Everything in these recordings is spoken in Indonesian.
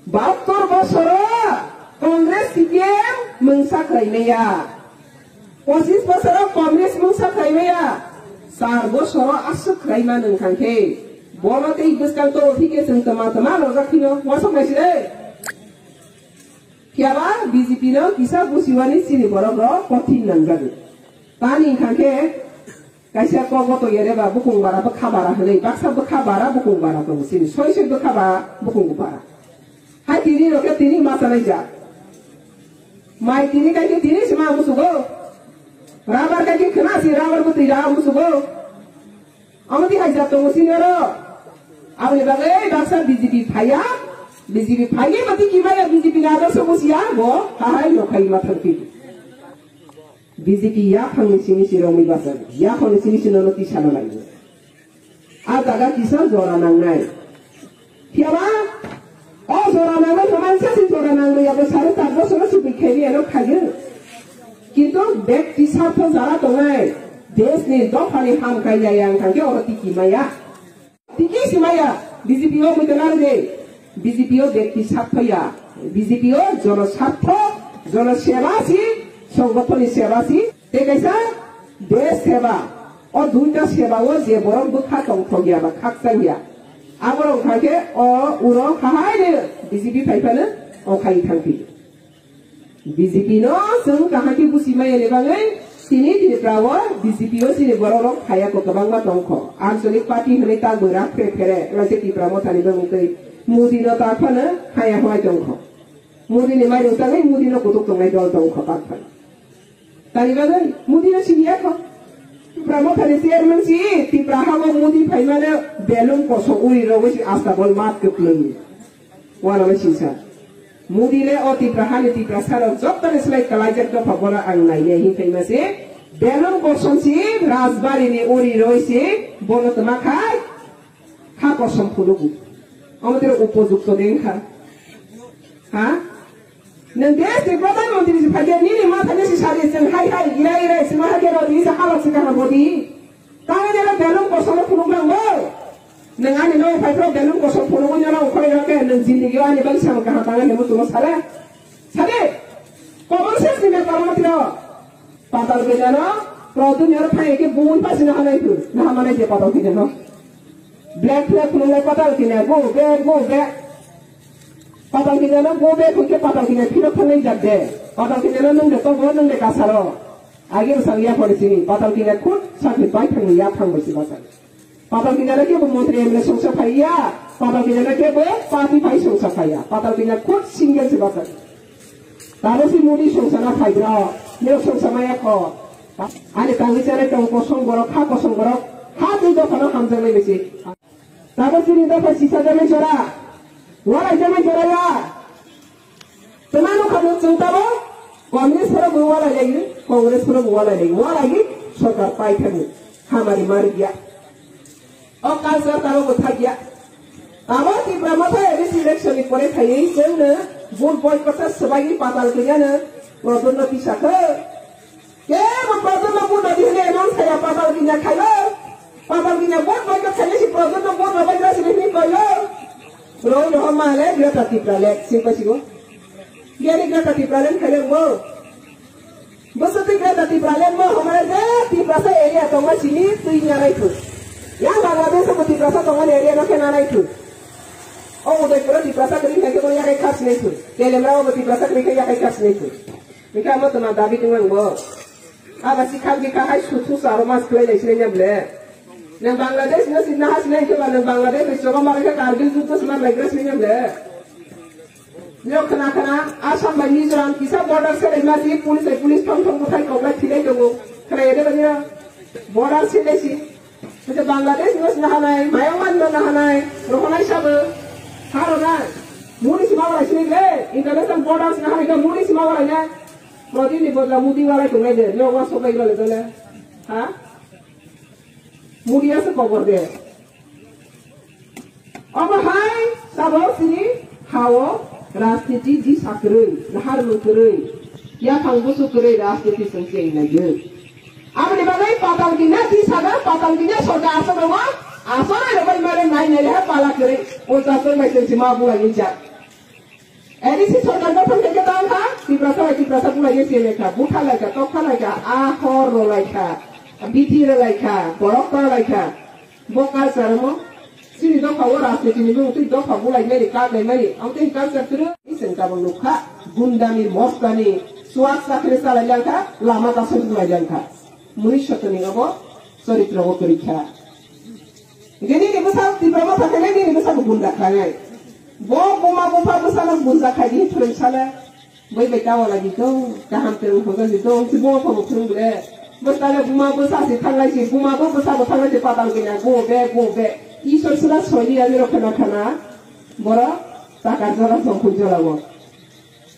72 বছর কংগ্রেস সিপিএম মোংসাখাইনায়া 25 বছর কংগ্রেস মোংসাখাইনায়া 4 বছর আসখাইমা नोंथांखे বলতে ইগস্কান্ত ঠিকে তমা রজাখিনো ওয়াসমাইছে কিয়াবা বিজেপি নো কিসা বুসিওয়ানি সিনি বরগ্র কঠিন নাंगगोन तानि खांखे kaisa kogoto yereba bukung bara bakhabara hale baksa bakhabara bukung bara to sini soise bakhaba bukung bara hai tini roke tini masa naija mai tini kai tini sima musugo rabar kai khana si rabar ko tira musugo amati hai jato sini ro abni bagai baksa BJP phaya BJP phage mati kimaya BJP na so musia bo hai no khai matharpi BJP ya khang sini siromi basan ya khang sini sinono ti sana lagi ada ga kisah zora nangnai tiaba oh zora nangnai teman saya si zora nangnai ya besar tak bosor supi kiri eno kagir kita dek kisah pun zara tongai des ni dokali ham kaya yang kagir orang tiki si maya BJP o mutenar de BJP o dek kisah paya BJP o jono sartho jono sebasi সংগঠন সেবাসি তেকাইসা দেশ সেবা ও দুইটা সেবা ও যে বরং দুখা তংথ গিয়া বা খাকসা গিয়া আবরং খাকে ও উরং খাহাইনে বিজেপি ফাইফানো ও খাই থাকি বিজেপি ন जों কাহাকি বুসিমাই এলেবাঙै তিনি দিনफ्राव বিজেপি ও সিনে বরং খায়া ko गोबांमा दंख आঞ্চলিক पार्टी हनै ता गोरा फेरे राजे तिफ्राव थानि बंगै मुदिनो ताफानो खाया हय दंख मुदिनि माइ दंताङै मुदिनो गथक दंनाय दल दंख पाखा tadi bagai mudi na siya ko pramo thale chairman si ti prahawa mudi phaimane belum koso uri ro si asta bol mat ke plung wala ma sinsa mudi le o ti prahane ti prasara jotane slai kalaijer ko phagora ang nai ne hi phaimase belum koson si rajbari ni uri ro si bono tama khai kha kosom phulugu amader upojukto dengkha ha Nanti si Perdana Menteri sebagian ini matanya si Syari hai ira semua kira ini sehalat sekarang bodi. Tangan jalan dalam kosong pulungan bo. Nengan ini faitro dalam kosong pulungan jalan ukoi rakyat dan zindagi wani bang sama kehatangan yang betul salah. Sade, common sense ni kalau mati patal kejana, produk yang orang ke buun pasti nak itu, nak mana je patal kejana. Black pulungan patal kejana, go back. patal kinana gobe kuke patal kinana pino khanai jabde patal kinana nung de to go nung de kasaro age sangya pore sini patal kinana khut sakhi pai thang ya thang basi basa patal kinana ke mantri emle songsa phaiya patal kinana ke bo party phai songsa phaiya patal kinana khut single se basa taro si mudi songsa na phaidra ne songsa maya ko ane tangi chare tong kosong borok ha de do khana hamjang lai besi taro sini da phasi sajame chora wala jama joraya temanu kamu cintabo Congress पर बुआ लगेगी कांग्रेस पर बुआ लगेगी वो लगी सरकार पाई थी हमारी मार गया और काल सरकारों को था गया अब की प्रमोद है इस इलेक्शन में पड़े थे यही से न वोट बॉयकॉट सबाई पाताल के जाने प्रोडक्ट न पीछा कर के वो प्रोडक्ट न वोट अभी ने अनाउंस किया पाताल की ना खाया पाताल की ना वोट बॉयकॉट चले सी प्रोडक्ट न वोट बॉयकॉट से नहीं कोई रोज हमारे ग्रेटर तिप्राले सिंपसिगो यानी ग्रेटर तिप्राले खेले वो बस तो ग्रेटर तिप्राले वो हमारे जे तिप्रासा एरिया तो मैं सिनी तो ही नहीं थी यहाँ बांग्लादेश में तिप्रासा तो मैं एरिया ना क्या नहीं थी और उधर पूरा तिप्रासा करी है कि वो यहाँ कहीं खास नहीं थी तेलंगाना में तिप्रासा करी है यहाँ कहीं खास नहीं थी निकाल मत ना दाबी तुम्हें वो अब ऐसी खाल की कहाई सुथु सारो मास क्ले नहीं सिने जबले नंग बांग्लादेश न सिन्ना हास नहीं तो नंग बांग्लादेश में चोगा मारे का कारगिल जुद्ध समार लग्रेस नहीं जबले लोग खना आसाम में मिजोरम किसा बॉर्डर से लेना सी पुलिस थम मुठाई कोबला थिले जोगो खरे ये बनिया बॉर्डर से लेसी तो बांग्लादेश में नहानाय मायामान में नहानाय रोहनाय सब हारोना मुनी सीमा वाला सिने इंटरनेशनल बॉर्डर से नहाने का मुनी सीमा वाला ने मोदी ने बोला मोदी वाला तो नहीं दे लोग वासो कई वाले तो ले हाँ मुड़िया से कवर दे अब हाय सब सिनी हाओ राजनीति जी साकरे नहार मुकरे या थांगबुसु करे राजनीति संख्या इनायो अब ने बागै पाताल किना जी सागा पाताल किना सरकार आसो दवा आसो नै रबाय मारे नाय नै है पाला करे ओ जासो मैसे सिमा बुआ इजा Edisi sorkan ko pang kagatan ha? Tiprasa pula yes ka. Buta like ka, toka like ka, ahor like ka, bitira like ka, borokta like ka. Bokal sarmo. Sini do kawara se sini do tu do kawula meri ka meri. Aute ka sartru isen ka bang lukha. Gundani mostani swasta kresala janka lama ta sura janka. Murishatani ngabo soritra go korikha. Gini ni besar tiprama pakane ni besar gunda khangai. Buma besar gunda khadi turun sala. Boy betawa lagi tu, kaham terung hogan itu, si buma pun turun boleh. Besar buma besar si thangai si buma besar thangai si patang kena go be. Isor sudah soli aja rokana bora takar jala songkul jala go.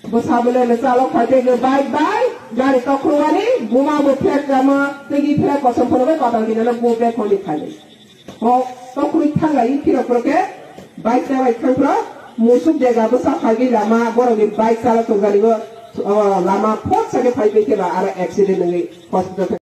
Besar boleh lesalo khate ke bye gari tokruani buma flek kama tegi flek kosong porobe patang kena go be koni khali. Oh tokru thangai kira proke bike na pro musuh jaga besar lagi lama borong di bike salah tunggal itu lama pot saja fight ke lah ada accident lagi hospital